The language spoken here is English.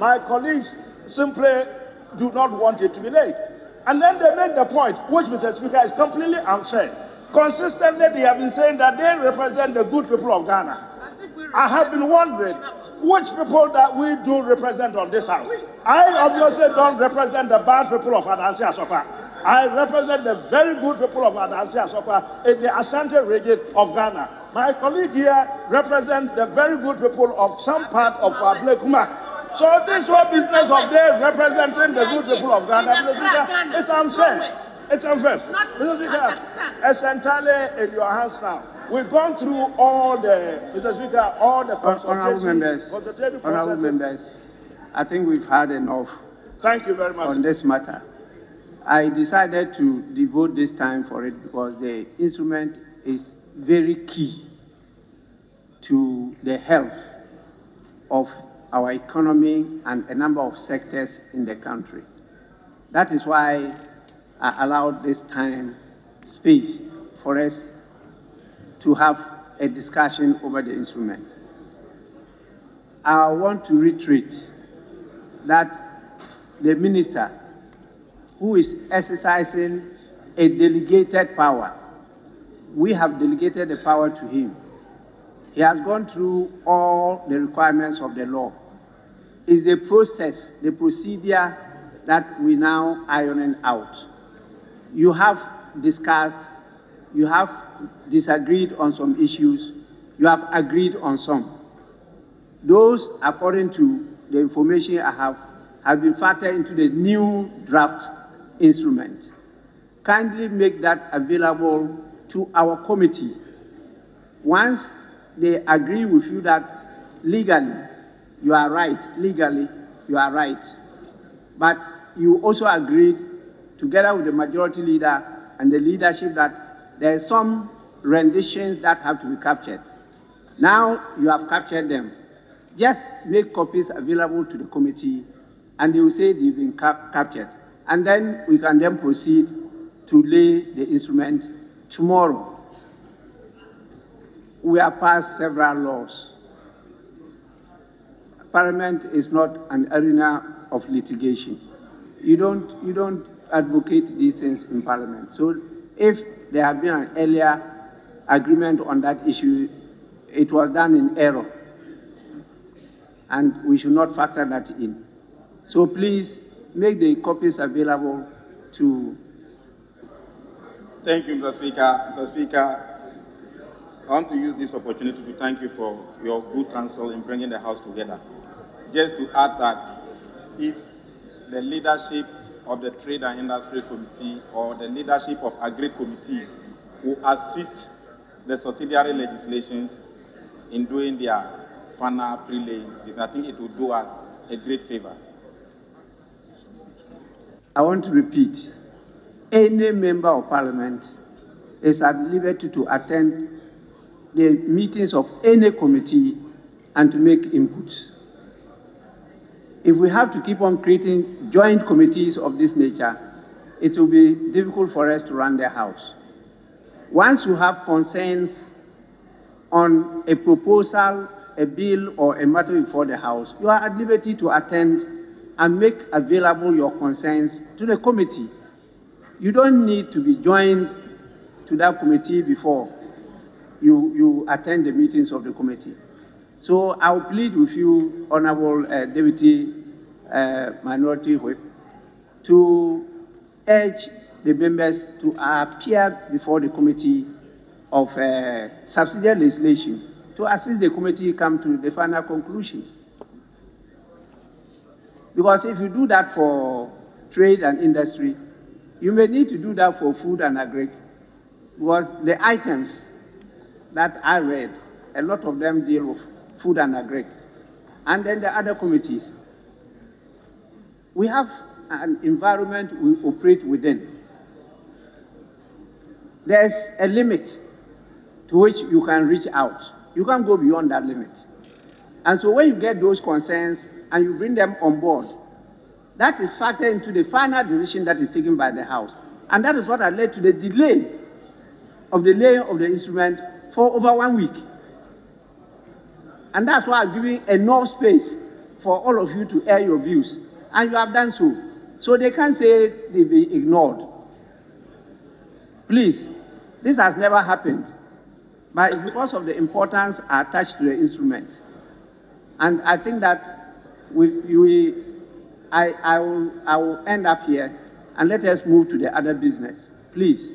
My colleagues simply do not want it to be late. And then they make the point, which, Mr. Speaker, is completely unfair. Consistently, they have been saying that they represent the good people of Ghana. I have been wondering which people that we do represent on this house. I obviously don't represent the bad people of Adansi Asokwa. I represent the very good people of Adansi Asokwa in the Ashanti region of Ghana. My colleague here represents the very good people of some part of Blekuma. So this whole business of them representing the good people of Ghana, Mr. Speaker, it's unfair. It's unfair. Mr. Speaker, it's entirely in your hands now. We've gone through all the, Mr. Speaker, all the Honourable members, I think we've had enough. Thank you very much on this matter. I decided to devote this time for it because the instrument is very key to the health of our economy and a number of sectors in the country. That is why I allowed this time, space for us to have a discussion over the instrument. I want to reiterate that the minister, who is exercising a delegated power, we have delegated the power to him. He has gone through all the requirements of the law. It's the process, the procedure that we now ironing out. You have discussed, you have disagreed on some issues, you have agreed on some. Those, according to the information I have been factored into the new draft instrument. Kindly make that available to our committee. Once they agree with you that legally you are right, legally you are right, but you also agreed together with the majority leader and the leadership that there are some renditions that have to be captured. Now you have captured them. Just make copies available to the committee and they will say they've been captured. And then we can then proceed to lay the instrument tomorrow. We have passed several laws. Parliament is not an arena of litigation. You don't advocate these things in Parliament. So if there had been an earlier agreement on that issue, it was done in error. And we should not factor that in. So please make the copies available to. Thank you, Mr. Speaker. Mr. Speaker, I want to use this opportunity to thank you for your good counsel in bringing the House together. Just to add that if the leadership of the Trade and Industry Committee or the leadership of Agri Committee will assist the subsidiary legislations in doing their final prelaying, I think it will do us a great favor. I want to repeat, any member of Parliament is at liberty to attend the meetings of any committee and to make inputs. If we have to keep on creating joint committees of this nature, it will be difficult for us to run the House. Once you have concerns on a proposal, a bill, or a matter before the House, you are at liberty to attend and make available your concerns to the committee. You don't need to be joined to that committee before you attend the meetings of the committee. So I will plead with you, Honourable Deputy Minority Whip, to urge the members to appear before the Committee of Subsidiary Legislation to assist the committee come to the final conclusion. Because if you do that for trade and industry, you may need to do that for food and agri. Because the items that I read, a lot of them deal with food and agri. And then the other committees. We have an environment we operate within. There's a limit to which you can reach out. You can't go beyond that limit. And so when you get those concerns and you bring them on board, that is factored into the final decision that is taken by the House. And that is what has led to the delay of the laying of the instrument for over 1 week. And that's why I'm giving enough space for all of you to air your views, and you have done so. So they can't say they've been ignored. Please, this has never happened, but it's because of the importance attached to the instrument. And I think that I will end up here, and let us move to the other business, please.